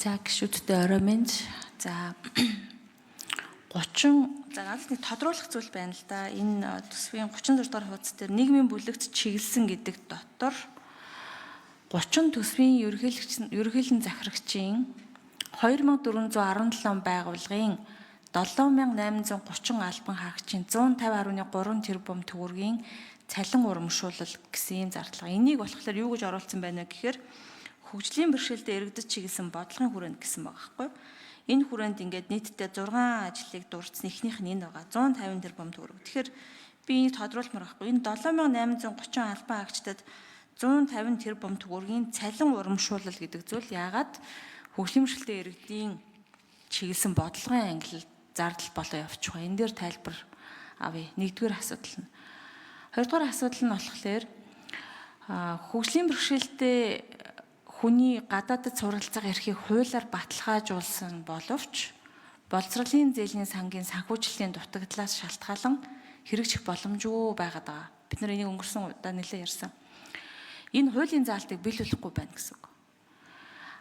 За гişүүдтэй орой минь. За 30 за надад нэг тодруулах зүйл байна л да. Энэ төсвийн 36 дугаар хуудас дээр нийгмийн бүлэгт чиглэсэн гэдэг дотор 30 төсвийн ерөнхийлөн захирагчийн 2417 байгууллагын 7830 албан хаагчийн 150.3 тэрбум төгрөгийн цалин урамшуулал гэсэн юм зардал. Энийг болохоор юу гэж оруулсан байна вэ гэхээр хөгжлийн бэрхшээлтэд иргэдэд чиглэсэн бодлогын хүрээнд гэсэн байгаа байхгүй юу? Энэ хүрээнд ингээд нийтдээ 6 ажлыг дурдсан эхнийх нь энэ байгаа. 150 тэрбум төгрөг. Тэгэхээр би энийг тодруулмаар байхгүй. Энэ 7830 албан хаагчдад 150 тэрбум төгрөгийн цалин урамшуулал гэдэг зүйл яагаад хөгжлийн бэрхшээлтэд иргэдийн чиглэсэн бодлогын ангилал зардал болоо явчих вэ? Энэ дээр тайлбар авъя. Нэгдүгээр асуудал нь. Хоёрдугаар асуудал нь болохоор хөгжлийн бэрхшээлтэд хүний гадаадд суралцах эрхийг хуулиар баталгаажуулсан боловч боловсролын зээлийн сангийн санхүүжилтийн дутагдлаас шалтгаалan хэрэгжих боломжгүй байгаад байгаа. Бид нар энийг өнгөрсөн удаа нэлээд ярьсан. Энэ хуулийн заалтыг биелүүлэхгүй байна гэсэн үг.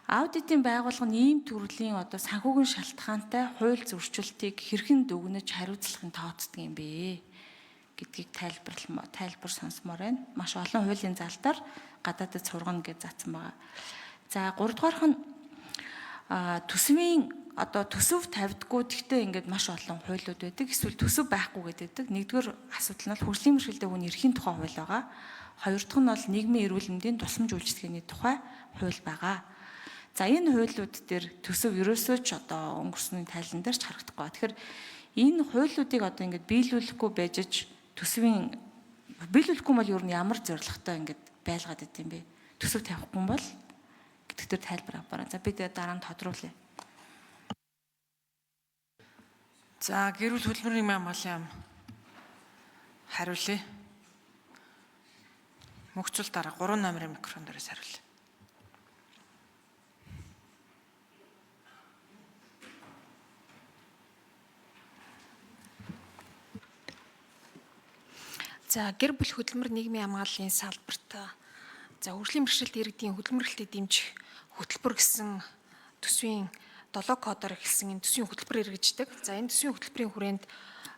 Аудитын байгууллага нь ийм төрлийн санхүүгийн шалтгаантай хууль зөрчилтийг хэрхэн дүгнэж хариуцлагын тооцдог юм бэ гэдгийг тайлбар сонсомоор байна. Маш олон хуулийн заалтаар гадаадд сургана гэж заасан байгаа. За 3 дугаарх нь төсвийн төсөв тавьдггүй гэхдээ ингээд маш олон хуулиуд байдаг. Эсвэл төсөв байхгүй гэдэг. Нэгдүгээр асуудал нь хөгжлийн бэрхшээлтэй хүний эрхийн тухай хууль байгаа. Хоёр дахь нь бол нийгмийн эрүүл мэндийн тусламж үйлчилгээний тухай хууль байгаа. За энэ хуулиуд дээр төсөв ерөөсөө ч өнгөрсний тайлан дээр ч харагдахгүй. Тэгэхээр энэ хуулиудыг ингээд биелүүлэхгүй байж төсвийн биелүүлэхгүй бол ер нь ямар зорилготой ингээд байлгаад идэв юм бэ? Төсөв тавихгүй бол гэдэг дээр тайлбар аваарай. За бид дараа нь тодруулъя. За гэр бүл хөдөлмөрийн яам хариулъя. Мөхцөл дараа 3 номерын микрофон дээрээс хариулъя. За гэр бүл хөдөлмөр нийгмийн хамгааллын салбарт хөгжлийн бэрхшээлтэд иргэдийн хөдөлмөрлөлтөд дэмжих хөтөлбөр гэсэн төсвийн 7 кодоор эхэлсэн энэ төсвийн хөтөлбөр эргэждэг. За энэ төсвийн хөтөлбөрийн хүрээнд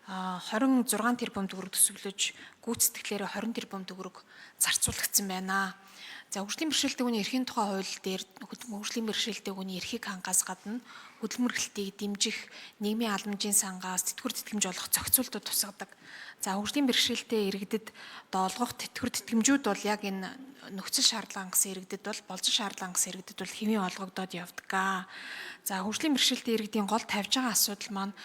26 тэрбум төгрөг төсөвлөж гүйцэтгэлээр 20 тэрбум төгрөг зарцуулагдсан байна. За хөгжлийн бэрхшээлтэд хүний эрхийн тухай хууль дээр хөгжлийн бэрхшээлтэд хүний эрхийг хангаас гадна хөдөлмөрлөлтийг дэмжих нийгмийн албамжийн сангаас тэтгэвэр тэтгэмж олох зохицуултууд тусгадаг. За хөгжлийн бэрхшээлтэд иргэдэд олгох тэтгэвэр тэтгэмжүүд бол яг энэ нөхцөл шаардлага хангасан иргэдэд бол болзон шаардлага хангасан иргэдэд бол хэвийн олгогдоод явдаг. За хөгжлийн бэрхшээлтэд иргэдийн гол тавьж байгаа асуудал маань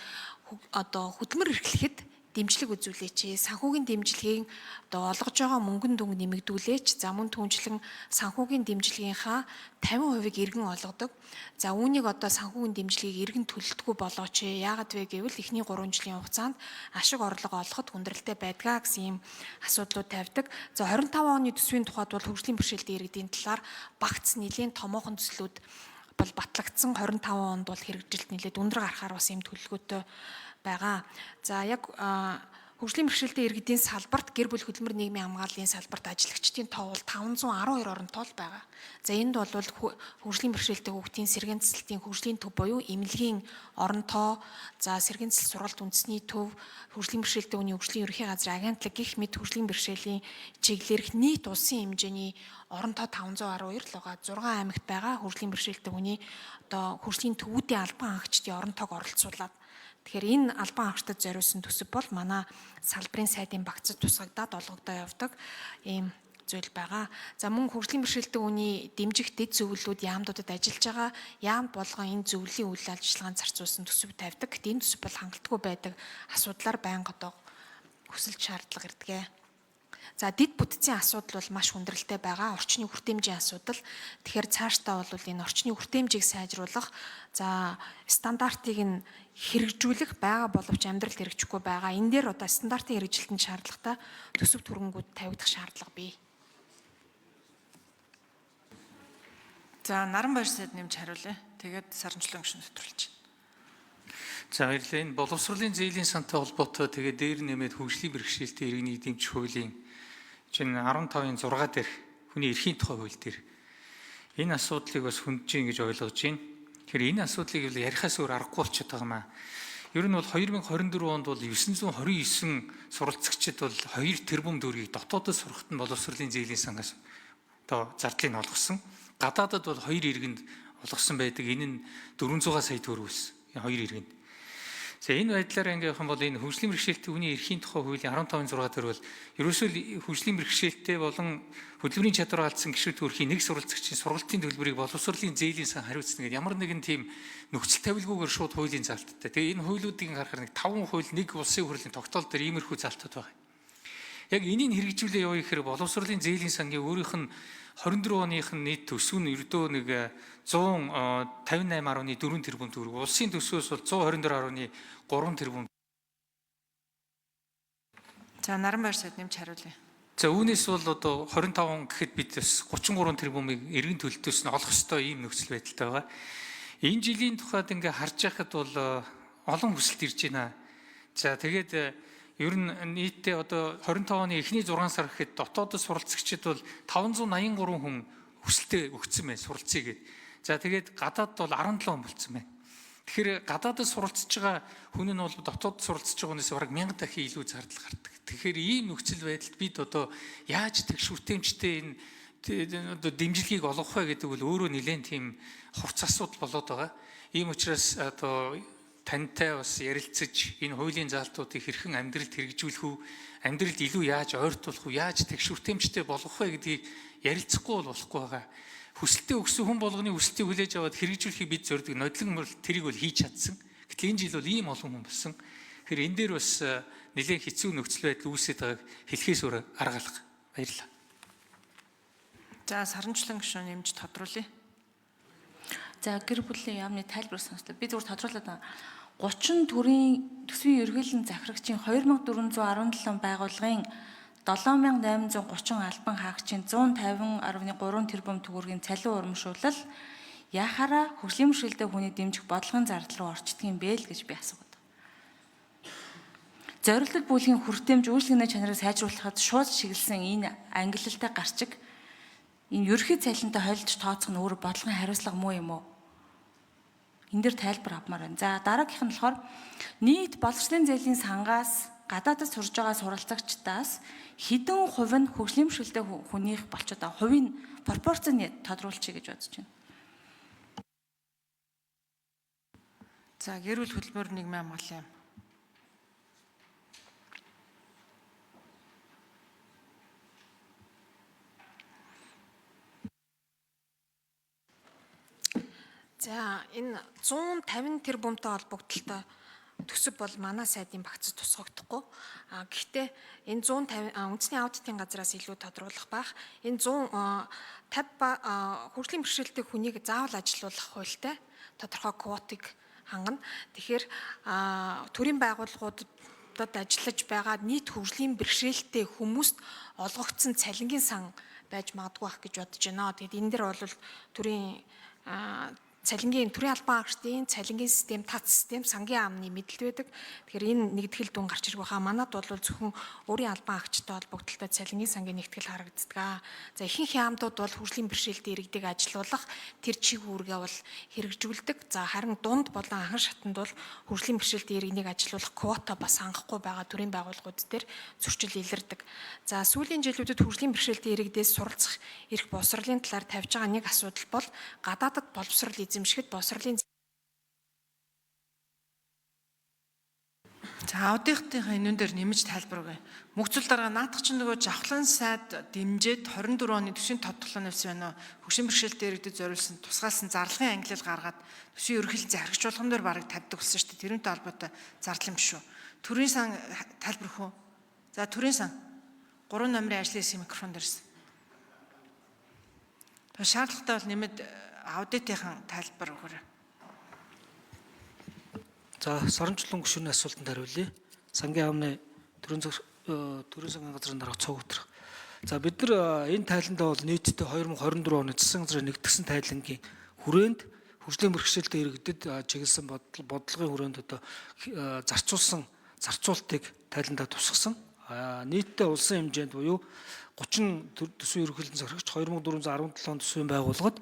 хөдөлмөр эрхлэхэд дэмжлэг үзүүлээч. Санхүүгийн дэмжлэгийг олгож байгаа мөнгөн дүнг нэмэгдүүлээч. За мөн түүнчлэн санхүүгийн дэмжлэгийнхаа 50% иргэн олгодог. За үүнийг санхүүгийн дэмжлэгийг иргэн төлөлтгүй болооч. Яагаад вэ гэвэл эхний 3 жилийн хугацаанд ашиг орлого олоход хүндрэлтэй байдгаа гэсэн юм асуудлууд тавьдаг. За 25 оны төсвийн тухайд бол хөгжлийн бэрхшээлтэд иргэдийн талаар багц нэлийн томоохон төслүүд бол батлагдсан. 25 онд бол хэрэгжилт нэлээд өндөр гарахаар бас юм төлөвлөгөөтэй байгаа. За яг хөгжлийн бэрхшээлтэд иргэдийн салбарт гэр бүл хөдөлмөр нийгмийн хамгааллын салбарт ажиллагчдын тоо бол 512 оронтой байгаа. За энд бол хөгжлийн бэрхшээлтэй хүүхдийн сэргээн цэцлэлтийн хөгжлийн төв буюу эмнэлгийн оронтой, за сэргээн цэцлэл сургалт үндэсний төв, хөгжлийн бэрхшээлтэй хүний хөгжлийн ерөнхий газрын агентлаг гэх мэт хөгжлийн бэрхшээлийн чиглэлэрх нийт улсын хэмжээний оронтой 512 л байгаа. 6 аймагт байгаа хөгжлийн бэрхшээлтэй хүний хөгжлийн төвүүдийн албан хаагчдын оронтойг оролцуулаад. Тэгэхээр энэ албан хаагчдад зориулсан төсөв бол манай салбарын сайдын багцад тусгагдаад олгогдоо явдаг ийм зүйл байгаа. За мөн хөгжлийн бэрхшээлтэй хүний дэмжих дэд зөвлөлүүд яамдуудад ажиллаж байгаа яамд болгон энэ зөвлөлийн үйл ажиллагаанд зарцуулсан төсөв тавьдаг. Гэвч энэ төсөв бол хангалтгүй байдаг асуудлаар байнга хүсэлт шаардлага ирдэг. За дэд бүтцийн асуудал бол маш хүндрэлтэй байгаа. Орчны хүртээмжийн асуудал. Тэгэхээр цаашдаа бол энэ орчны хүртээмжийг сайжруулах, за стандартыг нь хэрэгжүүлэх байгаа боловч амьдралд хэрэгжихгүй байгаа. Энэ дээр стандартын хэрэгжилтэнд шаардлагатай төсөв түргэнгүүд тавигдах шаардлага бий. За Наранбаяр сайд нэмж хариулъя. Тэгээд Саранчлан гишүүн төтруулж. За баярлалаа. Энэ боловсролын зээлийн сантай холбоотой тэгээд дээр нэмээд хөгжлийн бэрхшээлтэй иргэний дэмжих хуулийн чинь 15-ын 6 дээр хүний эрхийн тухай хууль дээр энэ асуудлыг бас хөндөж ийн гэж ойлгож байна. Тэгэхээр энэ асуудлыг ярихаас өөр аргагүй болчиход байгаа юм аа. Ер нь бол 2024 онд бол 929 суралцагчид бол 2 тэрбум төгрөгийг дотоодод сурахад нь боловсролын зээлийн сангаас одоо зардлыг олгосон. Гадаадад бол 2 иргэнд олгосон байдаг. Энэ нь 400 сая төгрөг байсан. 2 иргэнд. За энэ байдлаараа ингээ явах юм бол энэ хөгжлийн бэрхшээлтэй хүний эрхийн тухай хуулийн 15.6 дээр бол ерөөсөө хөгжлийн бэрхшээлтэй болон хөдөлмөрийн чадвар алдсан гишүүд төрхийн нэг суралцагчийн сургалтын төлбөрийг боловсролын зээлийн сан хариуцна гэдэг ямар нэгэн тийм нөхцөл тавилгүйгээр шууд хуулийн залттай. Тэгээ энэ хуулиудыг харахаар нэг 5 хууль нэг улсын хурлын тогтоол дээр иймэрхүү залтууд байгаа. Яг энийг хэрэгжүүлээ яваа гэхээр боловсролын зээлийн сангийн өөрийнх нь 24 оных нь нийт төсөв нь ердөө нэг 158.4 тэрбум төгрөг. Улсын төсвөөс бол 124.3 тэрбум. За Наранбаяр сайд нэмж хариулъя. За үүнээс бол одоо 25 гэхэд бид бас 33 тэрбумыг эргэн төлөлтөөс нь олох ёстой ийм нөхцөл байдалтай байгаа. Энэ жилийн тухайд ингээ харж байхад бол олон хүсэлт ирж байна. За тэгээд ер нь нийтдээ одоо 25 оны эхний 6 сар гэхэд дотоодод суралцагчид бол 583 хүн хүсэлтээ өгсөн байна суралцъя гэд. За тэгээд гадаад бол 17 хүн болцсон байна. Тэгэхээр гадаадд суралцж байгаа хүн нь бол дотоод суралцж байгаа хүнээс бараг 1000 дахин илүү зардал гардаг. Тэгэхээр ийм нөхцөл байдалд бид одоо яаж тэгшүүртэмжтэй энэ одоо дэмжлэгийг олгох вэ гэдэг бол өөрөө нэлээд тийм хурц асуудал болоод байгаа. Ийм учраас одоо тантай бас ярилцаж энэ хуулийн заалтуудыг хэрхэн амьдралд хэрэгжүүлэх үү, амьдралд илүү яаж ойртуулах үү, яаж тэгшүүртэмжтэй болгох вэ гэдгийг ярилцахгүй бол болохгүй байгаа. Хүсэлтээ өгсөн хүн болгоны хүсэлтийг хүлээж аваад хэрэгжүүлэхийг бид зорддог. Нодлон бол тэрийг бол хийж чадсан. Гэтэл энэ жил бол ийм олон хүн болсон. Тэгэхээр энэ дээр бас нэлээд хэцүү нөхцөл байдал үүсэж байгааг хэлхээс өөр арга алга. Баярлалаа. За Саранчлан гишүүн нэмж тодруулъя. За гэр бүлийн яамны тайлбар сонслоо. Би зүгээр тодруулаад байна. 30 төрлийн төсвийн ерөнхийлөн захирагчийн 2417 байгууллагын 7830 албан хаагчийн 150.3 тэрбум төгрөгийн цалин урамшуулал яхаараа хөгжлийн бэрхшээлтэй хүний дэмжих бодлогын зардал руу орчдгийг бэ л гэж би асууад. Зорилттой бүлгийн хүртээмж үйлчлэгний чанарыг сайжруулахад шууд чиглэсэн энэ ангиллалтай гарчиг энэ ерхий цалинтай холилж тооцох нь өөрөө бодлогын хариуцлага муу юм уу? Энэ дээр тайлбар авмаар байна. За дараагийнх нь болохоор нийт боловсролын зээлийн сангаас гадаадд сурж байгаа суралцагчдаас хэдэн хувь нь хөгжлийн бэрхшээлтэй хүнийх болчиход байгаа хувийн пропорцийг тодруулчих гэж бодож байна. За гэр бүл хөтөлбөр нийгмийн хамгааллын яам. За энэ 150 тэрбумтай холбогдлолтой төсөв бол манай сайдын багцад тусгагдахгүй. Гэхдээ энэ 150 үндэсний аудитын газраас илүү тодруулах байх. Энэ 150 хөгжлийн бэрхшээлтэй хүнийг заавал ажилуулах хуультай тодорхой квотыг хангана. Тэгэхээр төрийн байгууллагуудад ажиллаж байгаа нийт хөгжлийн бэрхшээлтэй хүмүүст олгогдсон цалингийн сан байж магадгүй байх гэж бодож байна. Тэгэд энэ дэр бол төрийн төрийн албан хаагчдын цалингийн систем, тац систем, сангийн амны мэдлэл байдаг. Тэгэхээр энэ нэгтгэл дүн гарч ирэх байхаа. Манад бол зөвхөн өөрийн албан хаагчтай холбогдлолтой цалингийн сангийн нэгтгэл харагддаг. За ихэнх яамдууд бол хөгжлийн бэрхшээлтэй иргэдэг ажилуулах тэр чиг үүргээ бол хэрэгжүүлдэг. За харин дунд болон анхан шатанд бол хөгжлийн бэрхшээлтэй иргэнийг ажилуулах квота бас хангахгүй байгаа төрийн байгууллагууд дээр зөрчил илэрдэг. За сүүлийн жилүүдэд хөгжлийн бэрхшээлтэй иргэдээс суралцах эрх боловсролын талаар тавьж байгаа нэг асуудал бол гадаадд боловсрол эзэмшгэд боловсролын За аудитынхаа энүүн дээр нэмж тайлбар өгье. Мөхцөл дарга наадах чинь нөгөө жавхлан сайд дэмжиж 24 оны төсвийн тодтолцоо нэвсэн байна. Хөгжлийн бэрхшээлтэй иргэдэд зориулсан тусгаалсан зарлагын ангилал гаргаад төсвийн ерөнхийлөн зарагч болгон дээр бараг тавьдаг болсон шүү дээ. Тэрнтэй холбоотой зардал юм биш үү? Төрийн сан тайлбарх уу? За төрийн сан 3 номерын ажлын хэсгийн микрофон дээрсэн. Шаардлагатай бол нэмэд аудитынхаа тайлбар өгөөрэй. За Саранчлан гишүүний асуултанд хариулъя. Сангийн яамны төрийн сангийн газрын дарга цог өдрөх. За бид нар энэ тайландаа бол нийтдээ 2024 оны засгийн газрын нэгдсэн тайлангийн хүрээнд хөгжлийн бэрхшээлтэй иргэдэд чиглэсэн бодлогын хүрээнд одоо зарцуултыг тайландаа тусгасан. Нийтдээ улсын хэмжээнд буюу 30 төсвийн ерөнхийлөн захирагч 2417 төсвийн байгууллагад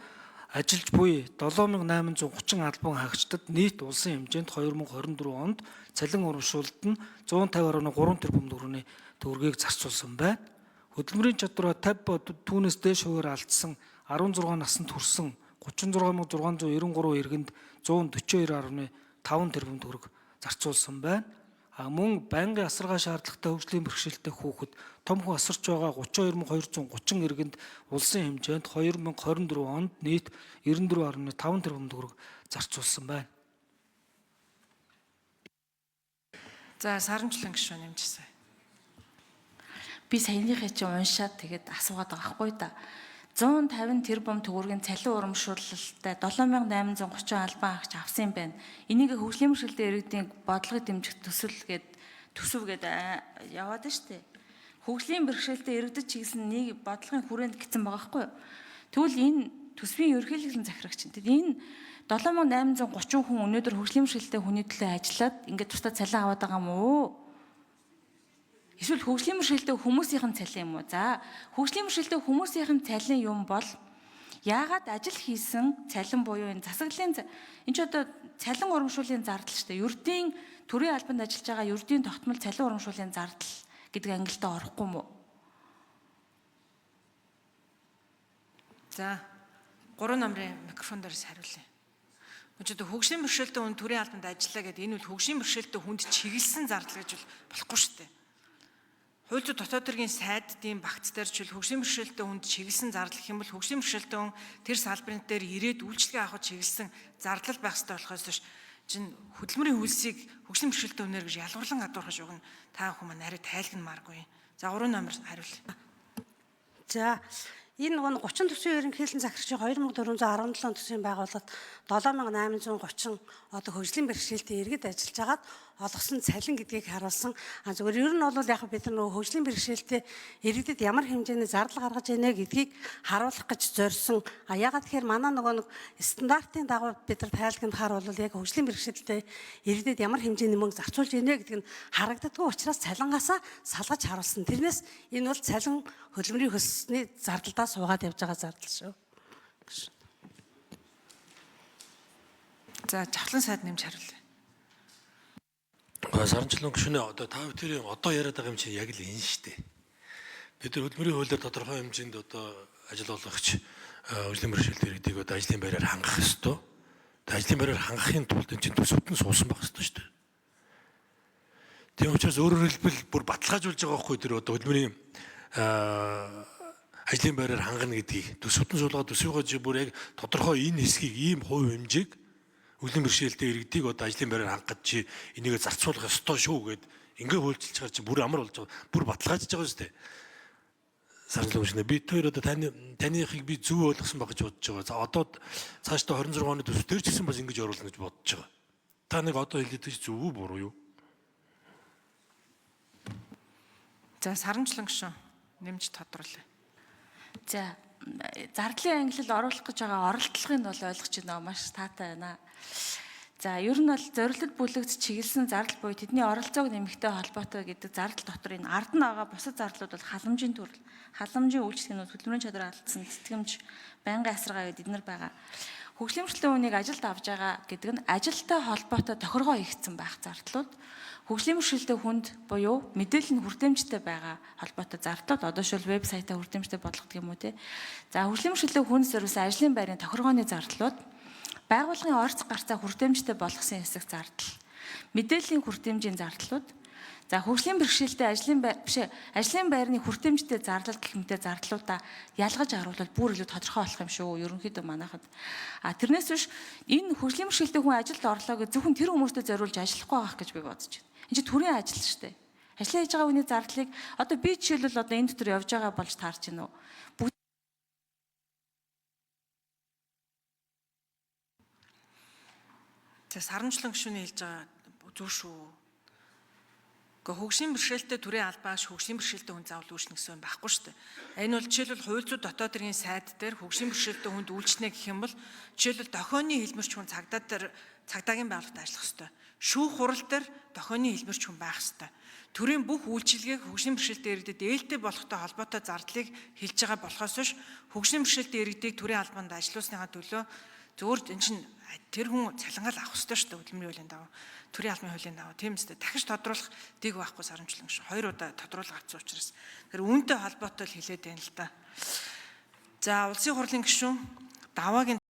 ажилч буй 7830 албан хаагчдад нийт улсын хэмжээнд 2024 онд цалин урамшуулалт нь 150.3 тэрбум төгрөгийг зарцуулсан байна. Хөдөлмөрийн чадвараа 50 түүнээс дээш хувиар алдсан 16 наснд хүрсэн 36,693 иргэнд 142.5 тэрбум төгрөг зарцуулсан байна. Мөн байнгын асаргаа шаардлагатай хөгжлийн бэрхшээлтэй хүүхэд том хүн асарч байгаа 32,230 иргэнд улсын хэмжээнд 2024 онд нийт 94.5 тэрбум төгрөг зарцуулсан байна. За Саранчлан гишүүн нэмжсэн. Би саяныхаа чи уншаад тэгээд асуугаад байгаа хгүй да. 150 тэрбум төгрөгийн цалин урамшуулалттай 7830 албан хаагч авсан юм байна. Энийг хөгжлийн бэрхшээлтэй иргэдийн бодлогыг дэмжих төсөв гээд яваад нь штэ. Хөгжлийн бэрхшээлтэй иргэдэд чиглэсэн нэг бодлогын хүрээнд гисэн байгаа хгүй юу? Тэгвэл энэ төсвийн ерөнхийлөгчийн захирагч чинь энэ 7830 хүн өнөөдөр хөгжлийн бэрхшээлтэй хүний төлөө ажиллаад ингээд тусдаа цалин аваад байгаа юм уу? Эсвэл хөгжлийн бэрхшээлтэй хүмүүсийн цалин юм уу? За, хөгжлийн бэрхшээлтэй хүмүүсийн цалин юм бол яагаад ажил хийсэн цалин буюу энэ засаглалын энэ ч одоо цалин урамшууллын зардал шүү дээ. Ердийн төрийн албанд ажиллаж байгаа ердийн тогтмол цалин урамшууллын зардал гэдэг ангилалд орохгүй юм уу? За 3 номрын микрофон дээрс хариулъя. Өчигдөр хөгжлийн бэрхшээлтэй хүн төрийн албанд ажиллаа гэдэг энэ бол хөгжлийн бэрхшээлтэй хүнд чиглэсэн зардал гэж болохгүй шүү дээ. Хууль зүйн дотоод хэргийн сайдын багц дээр ч хөгжлийн бэрхшээлтэй хүнд чиглэсэн зардал гэх юм бол хөгжлийн бэрхшээлтэй хүн тэр салбарын дээр ирээд үйлчлэгээ авахд чиглэсэн зардал байх ёстой болохоос биш чинь хөдөлмөрийн хөлсийг хөгжлийн бэрхшээлтэй хүнээр гэж ялгарлан гадуурхаж өгнө. Та бүхэн маань арай тайлгнамааргүй. За 3 номер хариулъя. За энэ нөгөө 30 төсвийн ерөнхийлөн захирагчийн 2417 төсвийн байгууллагад 7830 одоо хөгжлийн бэрхшээлтэй иргэд ажиллаж агаад олгосон цалин гэдгийг харуулсан. Зүгээр ер нь бол яг бид нар нөгөө хөгжлийн бэрхшээлтэй иргэдэд ямар хэмжээний зардал гаргаж байна гэдгийг харуулах гэж зорьсон. Ягаад тэгэхээр манай нөгөө нэг стандартын дагуу бид нар тайлгнахаар бол яг хөгжлийн бэрхшээлтэй иргэдэд ямар хэмжээний мөнгө зарцуулж байна гэдг нь харагддаггүй учраас цалингаасаа салгаж харуулсан. Тэрнээс энэ бол цалин хөдөлмөрийн хөлсний зардалдаа суугаад явж байгаа зардал шүү. За Жавхлан сайд нэмж хариулъя. Саранчлан гүшүүнээ одоо та бүхэн одоо яриад байгаа юм чинь яг л энэ шүү дээ. Бид нар хөдөлмөрийн хуулиар тодорхой хэмжээнд одоо ажил олгогч хөгжлийн бэрхшээлтэй иргэдийг одоо ажлын байраар хангах ёстой. Тэгээд ажлын байраар хангахын тулд энэ чинь төсөвт нь суусан байх ёстой шүү дээ. Тийм учраас өөрөөр хэлбэл бүр баталгаажуулж байгаа хгүй тэр одоо хөдөлмөрийн ажлын байраар хангана гэдгийг төсөвт нь суулгаад төсвийгөө бүр яг тодорхой энэ хэсгийг ийм хувь хэмжээг хөгжлийн бэрхшээлтэй иргэдийг одоо ажлын байраар хангах чи энийг зарцуулах ёстой шүү гэд ингээ хуульчилчихаар чи бүр амар болж байгаа. Бүр баталгаажж байгаа шүү дээ. Саранчлан гүшүүнээ би тэр одоо таныхыг би зөв ойлгосон баг гэж бодож байгаа. За одоо цаашдаа 26 оны төсөв дээр ч гэсэн бас ингэж оруулна гэж бодож байгаа. Та нэг одоо хэлээд чи зөв үү буруу юу? За Саранчлан гишүүн нэмж тодруулъя. За зардлын ангилал оруулах гэж байгаа оролдлогыг нь бол ойлгож байна. Маш таатай байна. За ер нь бол зорилтод бүлэгт чиглэсэн зардал буюу тэдний оролцоог нэмэхтэй холбоотой гэдэг зардал дотор энэ ард нь байгаа бусад зардлууд бол халамжийн төрөл, халамжийн үйлчлэгнүүд, хөдөлмөрийн чадвар алдсан, тэтгэмж, байнгын асаргаа гэдэг эднэр байгаа. Хөгжлийн бэрхшээлтэй хүнийг ажилд авж байгаа гэдэг нь ажилтай холбоотой тохиргоо хийгдсэн байх зардлууд. Хөгжлийн бэрхшээлтэй хүнд буюу мэдээлэл нь хүртээмжтэй байгаа холбоотой зардлууд одоо шил вебсайтаа хүртээмжтэй болгодог юм уу те. За хөгжлийн бэрхшээлтэй хүнд зориулсан ажлын байрны тохиргооны зардлууд байгууллагын орц гарцаа хүртээмжтэй болгосон хэсэг зардал. Мэдээллийн хүртээмжийн зардлууд. За хөгжлийн бэрхшээлтэй ажлын байрны хүртээмжтэй зардал гэх мэт зардлуудаа ялгаж харуулбал бүр илүү тодорхой болох юм шүү. Ерөнхийдөө манайхад. Тэрнээс биш энэ хөгжлийн бэрхшээлтэй хүн ажилд орлоо гэж зөвхөн тэр хүмүүстээ зориулж ажиллахгүй байх гэж би бодож байна. Энэ чинь төрийн ажил шүү дээ. Ажлаа хийж байгаа хүний зардлыг одоо би жишээлбэл одоо энэ дотор явж байгаа болж таарч байна уу? За Саранчлан гишүүний хэлж байгаа зөв шүү. Гэхдээ хөгжлийн бэрхшээлтэй төрийн албаас хөгжлийн бэрхшээлтэй хүн заавал үүснэ гэсэн байхгүй шүү дээ. Энэ бол жишээлбэл хувь зүйн дотоод хэргийн сайд дээр хөгжлийн бэрхшээлтэй хүнд үйлчлэнэ гэх юм бол жишээлбэл дохионы хэлмэрч хүн цагдаагийн байгууллагад ажиллах ёстой. Шүүх хурал дээр дохионы хэлмэрч хүн байх ёстой. Төрийн бүх үйлчилгээг хөгжлийн бэрхшээлтэй иргэдэд ээлтэй болохтой холбоотой зардлыг хэлж байгаа болохоос биш хөгжлийн бэрхшээлтэй иргэдийг төрийн албанд ажилуулсныхаа төлөө зөвхөн энэ чинь тэр хүн цалингаал авах ёстой шүү дээ хөдөлмөрийн хуулийн дагуу. Төрийн албаны хуулийн дагуу тийм үстэй дахиж тодруулах дэг байхгүй сарамжлан шүү. 2 удаа тодруулга авсан учраас. Тэгэхээр үүнтэй холбоотой л хэлээд байна л да. За улсын хурлын гишүүн даваагийн